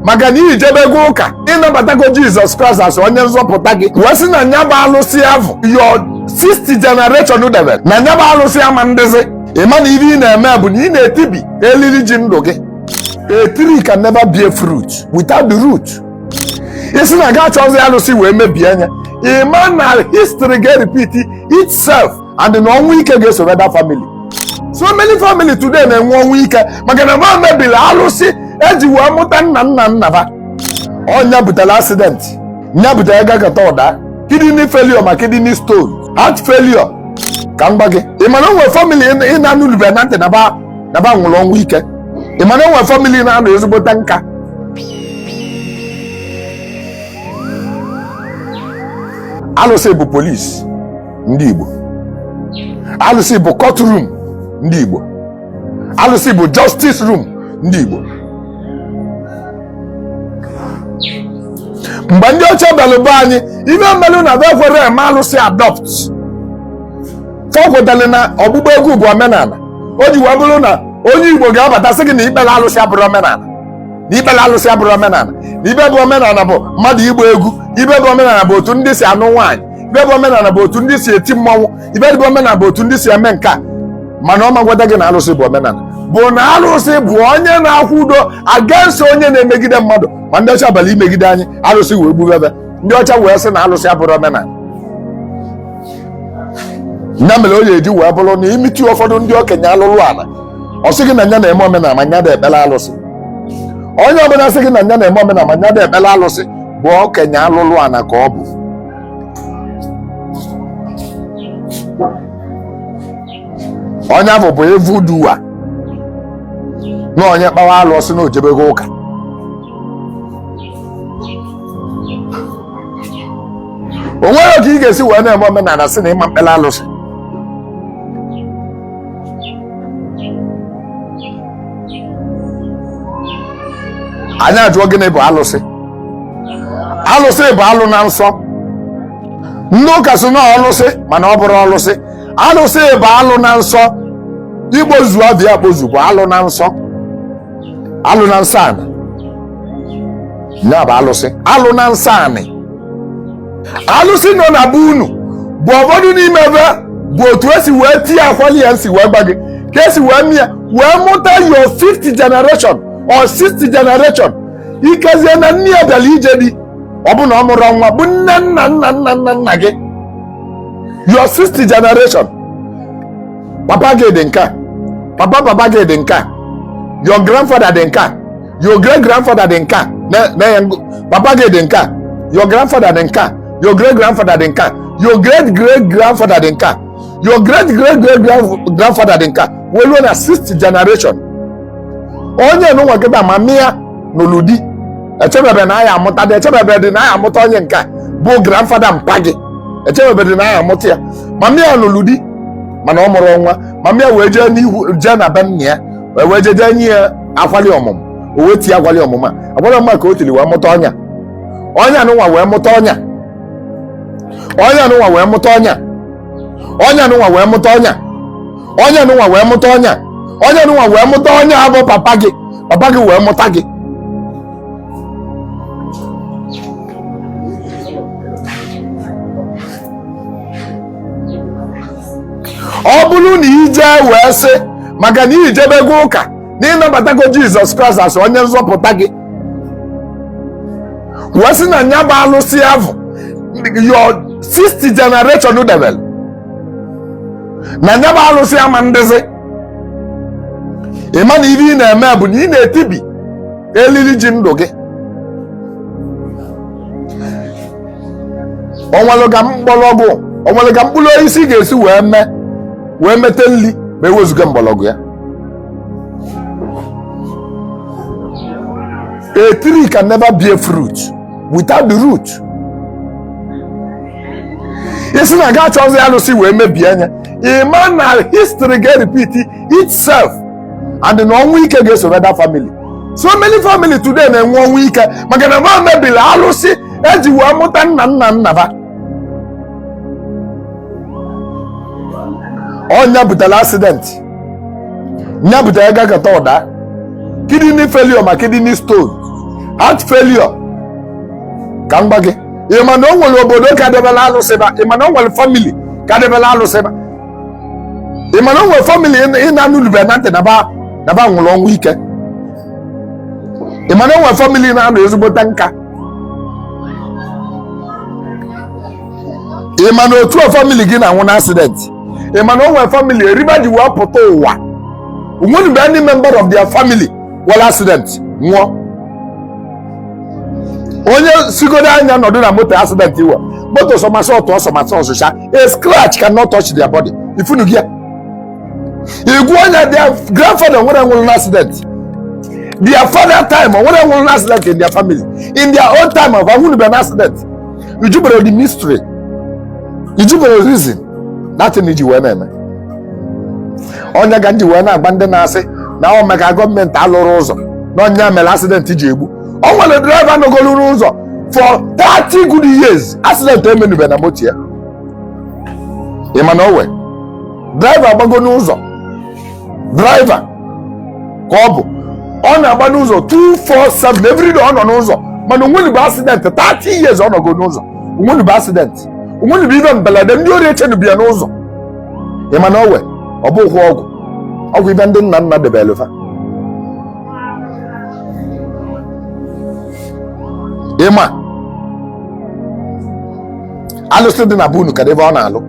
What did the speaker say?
maka na ijebego ụka ịnabatago Jizọs Kraịst as onye nzọpụta gị wee sị na nya bụ alụsị avụ your 60th generation debere na nya bụ alụsị ama ndịzi ịma na ihe ị na-eme bụ na ị na-etibi elili ji ndụ gị. A tree can never bear fruit without the root. Isi na ga achọzi alụsị wee mebie anya ịma na history ga-repeat itself and na ọnwụ ike ga-esoro that family. So many family today na-enwe ọnwụ ike maka na ma mebiri alụsị eji wee mụta nna ba. Ọnya butere accident, nya butere gagata ụda, kidney failure ma kidney stone, heart failure. Ka m gba gị ị mana onwe family ị na-anụlube na ntị na ba nwụrụ ọnwụ ike. Ị mana onwe family na-anụ ezigbote nka. Alụsị bụ police ndị Igbo. Alụsị bụ courtroom ndị Igbo. Alụsị bụ justice room ndị Igbo. Mgbe ndị ọcha bịara be anyị ibe mmelụ na bekwere eme alụsị adopt fọkwetara na ọgbụgba egwu bụ omenala. O ji wee bụrụ na onye Igbo ga-abata sị gị na ikpere alụsị abụrụ omenala, na ikpere alụsị abụrụ omenala, na ibe bụ omenala bụ mmadụ igba egwu, ibe bụ omenala bụ otu ndị si anụ nwaanyị, ibe bụ omenala bụ otu ndị si eti mmọnwụ, ibe bụ omenala bụ otu ndị si eme nke a. Mana ọ magwata gị na alụsị bụ omenala bụ na alụsị bụ onye na-akwụ udo against onye na-emegide mmadụ. Ma ndị ọcha abalị imegide anyị alụsị wee gbubebe ndị ọcha wee sị na alụsị abụrụ omenala. Nya mere o ji wee bụrụ na imiti ụfọdụ ndị okenye alụlụ ala ọ sị gị na nya na-eme omenala ma nya da-ekpere alụsị. Onye ọbụla sị gị na nya na-eme omenala ma nya da-ekpere alụsị bụ okenye alụlụ ala ka ọ bụ. Onye ahụ bụ evul doer na onye kpawa alụsị na ojebego ụka. O nwere ka ị ga-esi wee na-eme omenala sị na ịma mkpere alụsị. Anyị ajụọ gịnị bụ alụsị? Alụsị bụ alụ na nsọ. Ndị ụka sị na ọlụsị mana ọ bụrụ ọlụsị. Alụsị bụ alụ na nsọ. Igbozu abịa akpozu bụ alụ na nsọ. Alụ na nsọ anị ya bụ alụsị. Alụ na nsọ anị. Alụsị nọ na be unu bụ ụfọdụ n'ime ebe bụ otu esi wee tie akwali ya nsi wee gba gị ka esi wee mịa wee mụta your 50th generation or 60th generation. Ikezie na nne ya bịara ije dị ọ bụ na ọ mụrụ nwa bụ nna gị. Your 60th generation papa gị dị nka, papa gị dị nka, your grandfather dị nka, your great grandfather dị nka, papa gị dị nka, your grandfather dị nka, your great grandfather dị nka, your great great grandfather dị nka, your great great great grandfather dị nka wee ruo na 60th generation. Onye nụnwa kịta ma mịa n'ụlụ di echebebe na aya amụta dị, echebebe dị na aya amụta onye nke bụ grandfather mpa gị, echebebe dị na aya amụta ya ma mịa n'ụlụ di mana ọ mụrụ nwa ma mịa wee jee n'ihu jee na be nna ya wee jee nye ya akwali ọmụmụ o wee tie akwali ọmụmụ akwali ọmụmụ ka o tiri wee mụta ọnya. Ọnya nụnwa wee mụta ọnya, ọnya nụnwa wee mụta ọnya, ọnya nụnwa wee mụta ọnya, ọnya nụnwa wee mụta ọnya, ọnya nụnwa wee mụta ọnya bụ papa gị, papa gị wee mụta gị. Ọ bụrụ na ije wee sị maka na ijebego ụka na ịnabatago Jizọs Kraịst as onye nzọpụta gị wee sị na nya bụ alụsị avụ your 60th generation debere na nya bụ alụsị ama ndịzi ịma na ihe ị na-eme bụ na ị na-etibi elili ji ndụ gị. Onwere ka mkpụrụ osisi ga-esi wee mete nri ma ewezuga mgbọrọgwụ ya. A tree can never bear fruit without the root. Isi na ga achọzi alụsị wee mebie anya ịma na history ga-repeat itself and na ọnwụ ike ga-esoro that family. So many family today na-enwe ọnwụ ike maka na ma mebiri alụsị eji wee mụta nna ba. Ọnya butere accident, nya butere gagata ụda, kidney failure ma kidney stone, heart failure ka m gwa gị ị ma na o nwere obodo ka debela alụsị ba ị ma na o nwere family ka debela alụsị ba ị ma na o nwere family ị na-anụlube na ntị na ba nwụrụ ọnwụ ike ị ma na o nwere family na-anụ ezigbote nka ị ma na otu family gị na-anwụ na accident ị ma na o nwere family eriba ji wee pụta ụwa onwenube any member of their family were accident nwụọ onye sigodo anya nọdụ na moto accident iwe moto sọmasọtụ ọsọsịcha a scratch cannot touch their body ifunu gị ya igwu onye their grandfather nwere nwụrụ na accident their father time nwere nwụrụ na accident in their family in their own time of ahụnube na accident ijubere the mystery ijubere reason nothing iji wee na-eme onye ga ndị wee na-agba ndị na-asị na ọ maka gọọmenti alụrụ ụzọ na onye mere accident ji egbu o nwere driver nọgoluru ụzọ for 30 good years accident emenube na moto ya ị ma na owe driver agbago n'ụzọ driver ka ọ bụ ọ na-agba n'ụzọ 247 everyday ọ nọ n'ụzọ mana onwenube accident 30 years ọ nọgo n'ụzọ onwenube accident onwenube ibe mbelede ndị ori echenubi ya n'ụzọ ị ma na owe ọ bụghị ọgwụ ibe ndị nna nna debelefa ịma alụsị dị na bunu ka ebe ọ na-alụ